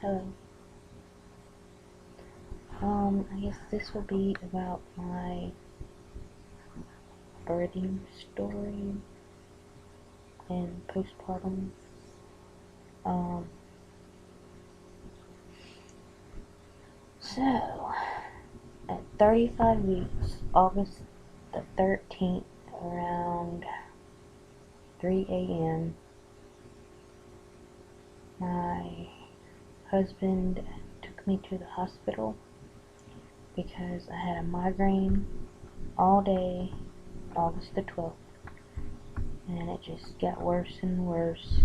Hello. I guess this will be about my birthing story and postpartum. Um, so, at 35 weeks, August the 13th, around 3 a.m., my husband took me to the hospital because I had a migraine all day, August the 12th, and it just got worse and worse.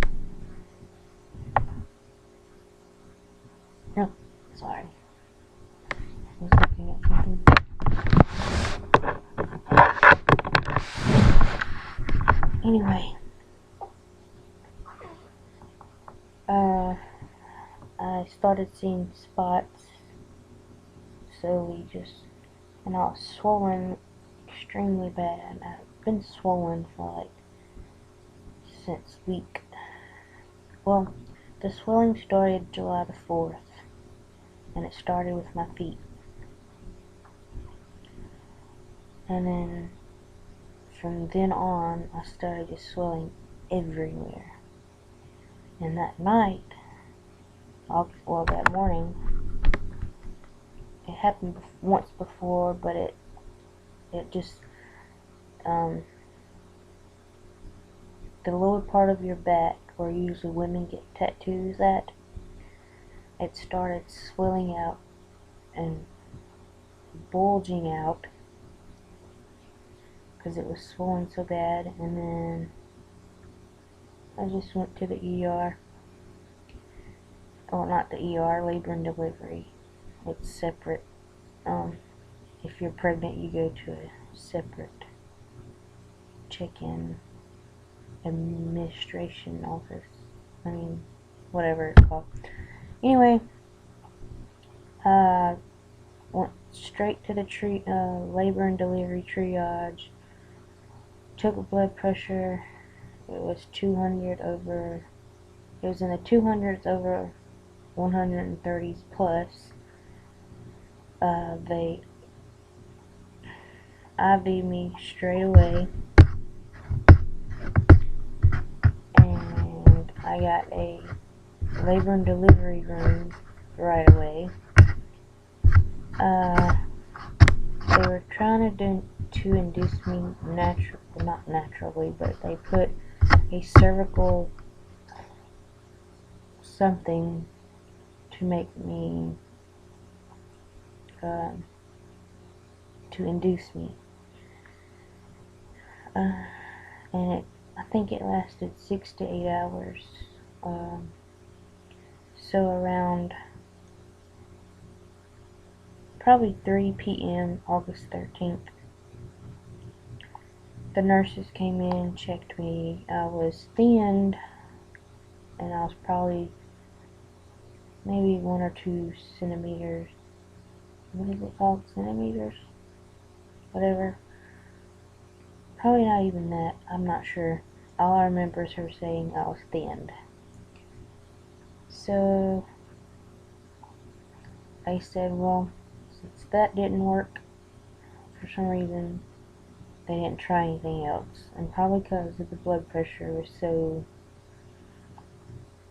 No, sorry. I was looking at something. Anyway, I started seeing spots slowly, and I was swollen extremely bad. I've been swollen for since week. Well, the swelling started July the 4th, and it started with my feet. And then from then on, I started just swelling everywhere. And that night, that morning, it happened once before, but it just, the lower part of your back, where usually women get tattoos at, it started swelling out and bulging out because it was swollen so bad. And then I just went to the ER. Oh, not the ER, labor and delivery. It's separate. If you're pregnant, you go to a separate check-in administration office. Whatever it's called. Anyway, went straight to the labor and delivery triage. Took a blood pressure. It was 200 over. It was in the 200s over 130s plus. They IV'd me straight away, and I got a labor and delivery room right away. They were trying to induce me not naturally, but they put a cervical something to make me, to induce me. And I think it lasted 6 to 8 hours. So around probably 3 p.m. August 13th, the nurses came in, checked me. I was thinned, and I was probably maybe 1 or 2 centimeters. What is it called? Centimeters? Whatever. Probably not even that. I'm not sure. All I remember is her saying I was thinned. So I said, well, since that didn't work, for some reason, they didn't try anything else. And probably because the blood pressure was so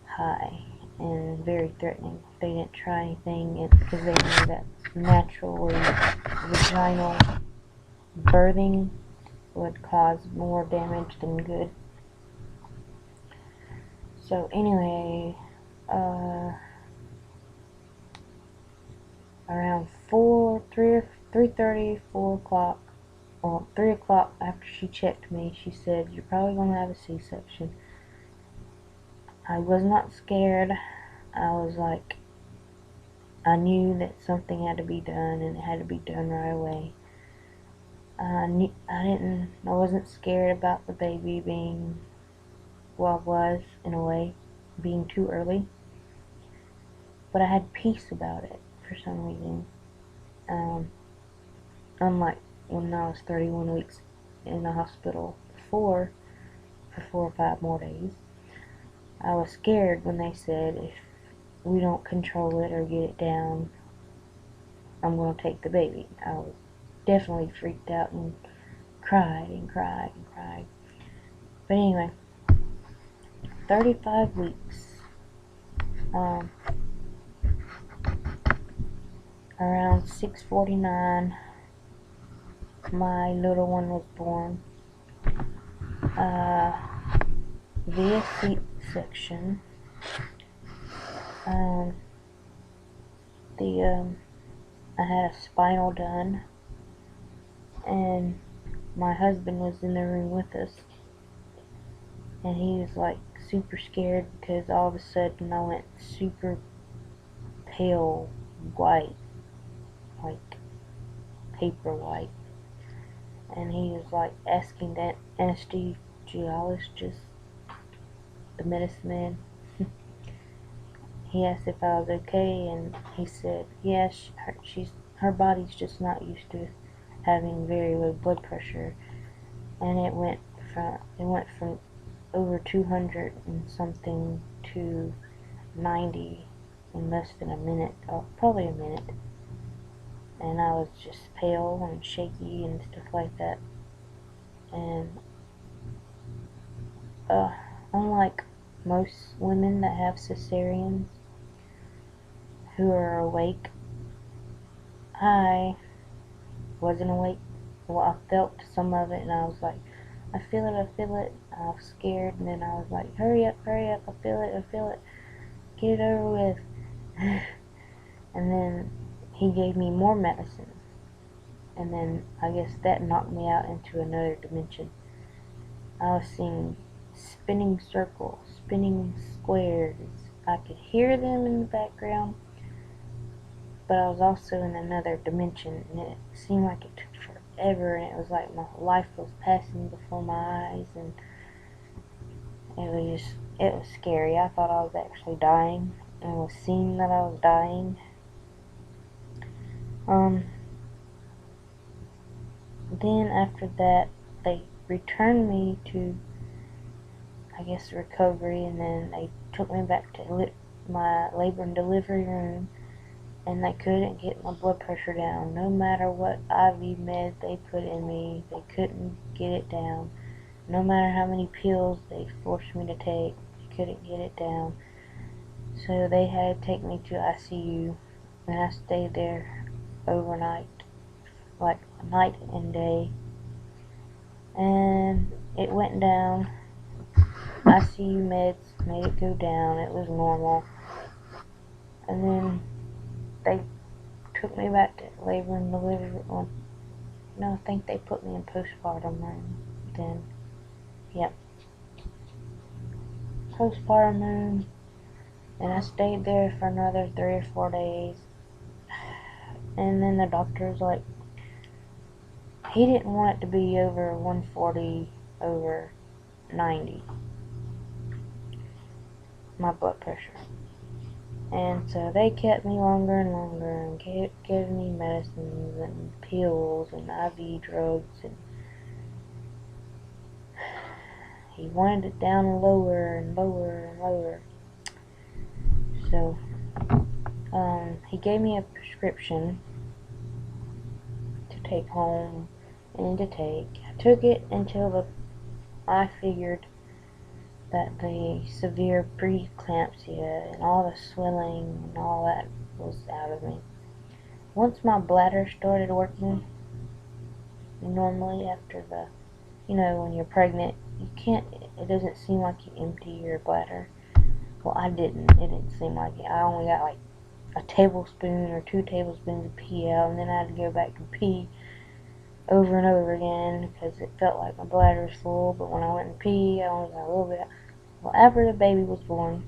high and very threatening, they didn't try anything, because they knew that natural or vaginal birthing would cause more damage than good. So anyway, around 3:30, 4 o'clock, or 3 o'clock after she checked me, she said, "You're probably going to have a C-section." I was not scared. I was like, I knew that something had to be done, and it had to be done right away. I wasn't scared about the baby being, well, I was, in a way, being too early. But I had peace about it, for some reason. Unlike when I was 31 weeks in the hospital for 4 or 5 more days. I was scared when they said, if we don't control it or get it down, I'm going to take the baby. I was definitely freaked out and cried and cried and cried. But anyway, 35 weeks. Around 6:49, my little one was born. Via C-section. I had a spinal done, and my husband was in the room with us, and he was like super scared because all of a sudden I went super pale white, like paper white, and he was like asking that anesthesiologist, the medicine man, he asked if I was okay, and he said yes, her body's just not used to having very low blood pressure, and it went from over 200 and something to 90 in less than a minute, probably a minute, and I was just pale and shaky and stuff like that. And unlike most women that have cesareans who are awake, I wasn't awake. Well, I felt some of it, and I was like, I feel it. I was scared, and then I was like, hurry up, I feel it, get it over with. And then he gave me more medicine, and then I guess that knocked me out into another dimension. I was seeing spinning circles, spinning squares. I could hear them in the background, but I was also in another dimension, and it seemed like it took forever, and it was like my life was passing before my eyes, and it was scary. I thought I was actually dying, and was seeing that I was dying. Then after that, they returned me to, I guess, recovery, and then they took me back to my labor and delivery room, and they couldn't get my blood pressure down. No matter what IV med they put in me, they couldn't get it down. No matter how many pills they forced me to take, they couldn't get it down. So they had to take me to ICU, and I stayed there overnight, like night and day. And it went down. ICU meds made it go down. It was normal. And then they took me back to labor and delivery. No, I think they put me in postpartum room then. Yep. Postpartum room. And I stayed there for another 3 or 4 days. And then the doctor was like, he didn't want it to be over 140 over 90, my blood pressure. And so they kept me longer and longer, and kept giving me medicines and pills and IV drugs, and he wanted it down lower and lower and lower. So he gave me a prescription to take home and to take. I took it until I figured that the severe preeclampsia and all the swelling and all that was out of me. Once my bladder started working normally after when you're pregnant, it doesn't seem like you empty your bladder. Well, it didn't seem like it. I only got like a tablespoon or 2 tablespoons of pee out, and then I had to go back and pee over and over again because it felt like my bladder was full, but when I went and pee, I only got a little bit. Well, after the baby was born,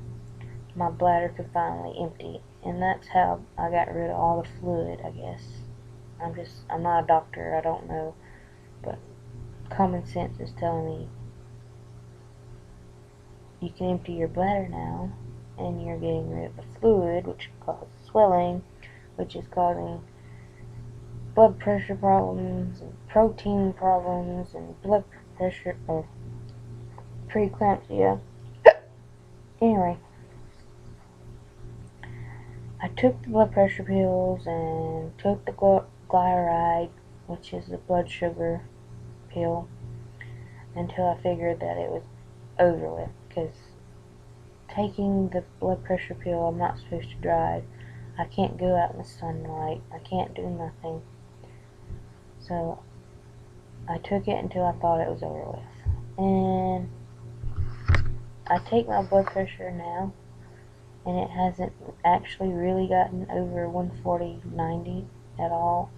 my bladder could finally empty, and that's how I got rid of all the fluid, I guess. I'm not a doctor, I don't know, but common sense is telling me you can empty your bladder now, and you're getting rid of the fluid, which causes swelling, which is causing blood pressure problems, and protein problems, and blood pressure, or preeclampsia. Anyway, I took the blood pressure pills and took the glyceride, which is the blood sugar pill, until I figured that it was over with, because taking the blood pressure pill, I'm not supposed to drive. I can't go out in the sunlight. I can't do nothing. So I took it until I thought it was over with. And I take my blood pressure now, and it hasn't actually really gotten over 140/90 at all.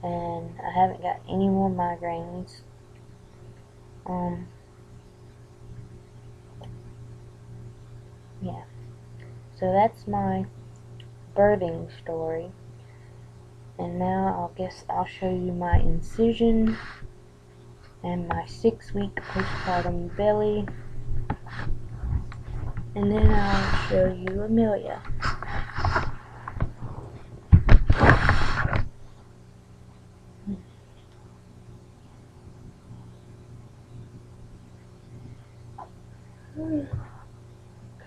And I haven't got any more migraines. Yeah. So that's my birthing story. And now I guess I'll show you my incision and my 6-week postpartum belly. And then I'll show you Amelia.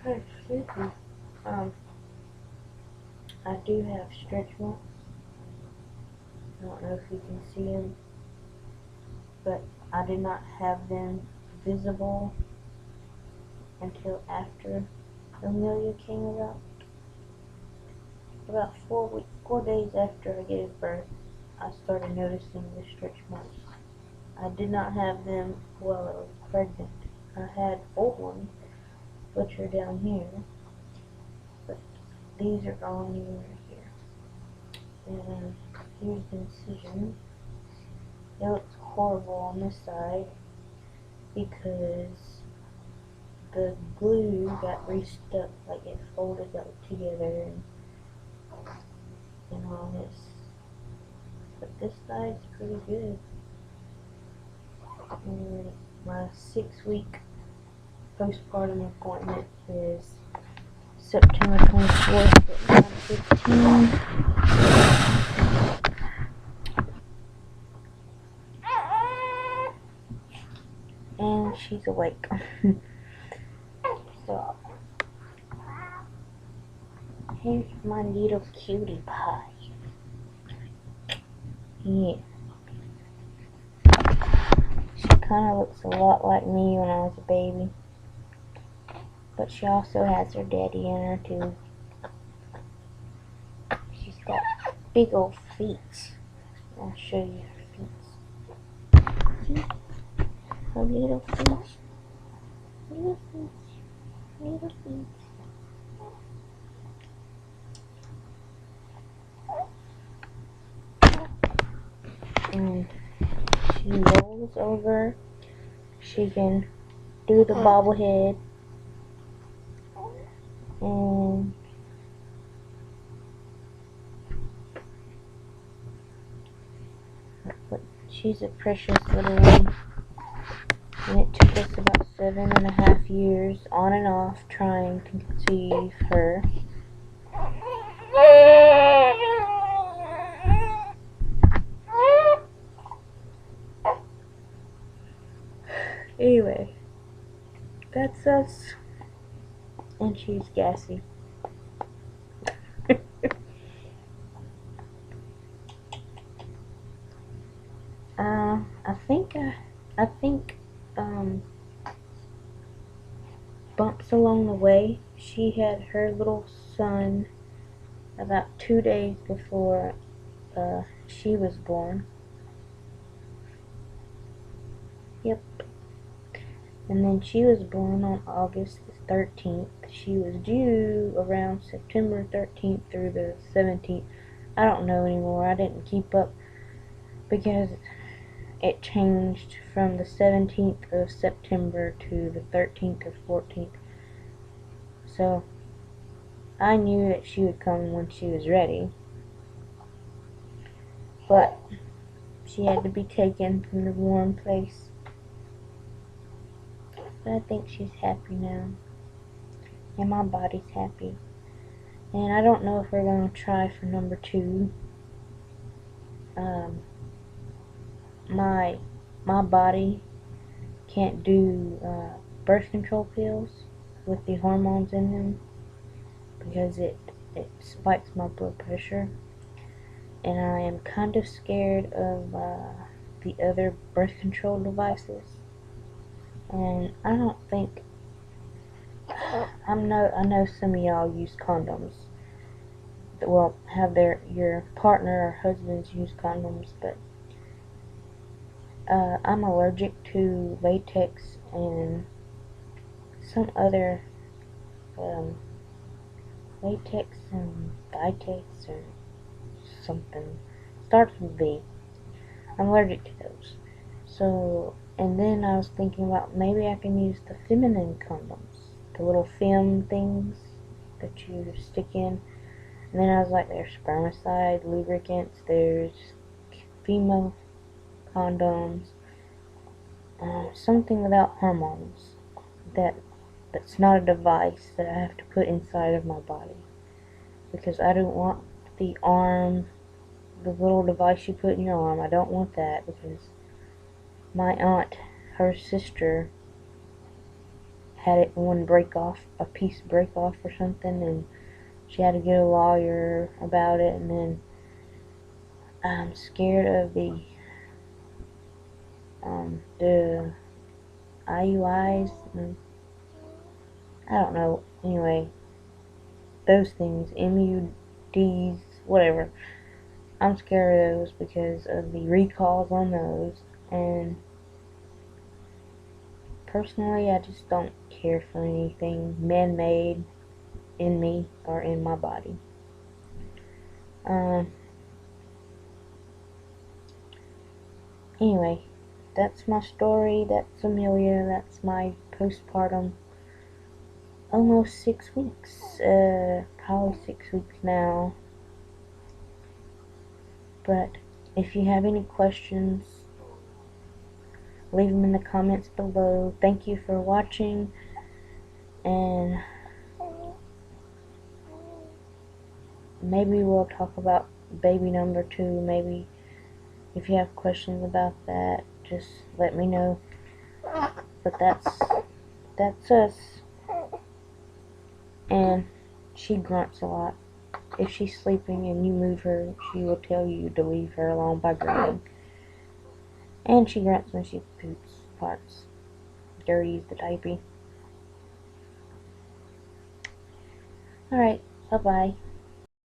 Okay, excuse me. I do have stretch marks. I don't know if you can see them, but I did not have them visible until after Amelia came about. About 4 days after I gave birth, I started noticing the stretch marks. I did not have them while I was pregnant. I had old ones, which are down here, but these are gone right here. And here's the incision. It looks horrible on this side because the glue got restuck, like it folded up together and all this. But this side's pretty good. And my 6-week postpartum appointment is September 24th at 9:15. And she's awake. So, here's my little cutie pie. Yeah. She kind of looks a lot like me when I was a baby. But she also has her daddy in her too. She's got big old feet. I'll show you her feet. See? Her little feet. Little feet. Little feet. And she rolls over. She can do the bobblehead. And but she's a precious little one. And it took us about 7.5 years on and off trying to conceive her. Anyway, that's us. And she's gassy. I think bumps along the way. She had her little son about 2 days before she was born. Yep. And then she was born on August the 13th. She was due around September 13th through the 17th. I don't know anymore. I didn't keep up because it changed from the 17th of September to the 13th or 14th. So I knew that she would come when she was ready. But she had to be taken from the warm place. But I think she's happy now. And my body's happy. And I don't know if we're going to try for number 2. My body can't do birth control pills with the hormones in them because it spikes my blood pressure, and I am kind of scared of the other birth control devices. And I don't think I know some of y'all use condoms. Well, have your partner or husbands use condoms, but I'm allergic to latex and some other um, latex and Vitex or something. Starts with V. I'm allergic to those. So, and then I was thinking about maybe I can use the feminine condoms, the little fem things that you stick in. And then I was like, there's spermicide, lubricants, there's female condoms, something without hormones that's not a device that I have to put inside of my body, because I don't want the little device you put in your arm. I don't want that, because my aunt, her sister, had it one a piece break off or something, and she had to get a lawyer about it, and then I'm scared of the IUIs, and I don't know, anyway, those things, MUDs, whatever. I'm scared of those because of the recalls on those, and personally, I just don't care for anything man-made in me or in my body. Anyway, that's my story. That's Amelia. That's my postpartum. Almost 6 weeks. Probably 6 weeks now. But if you have any questions, leave them in the comments below. Thank you for watching, and maybe we'll talk about baby number 2. Maybe if you have questions about that, just let me know. But that's us. And she grunts a lot. If she's sleeping and you move her, she will tell you to leave her alone by grunting. And she grunts when she poops, farts, dirties the diaper. Alright, bye-bye.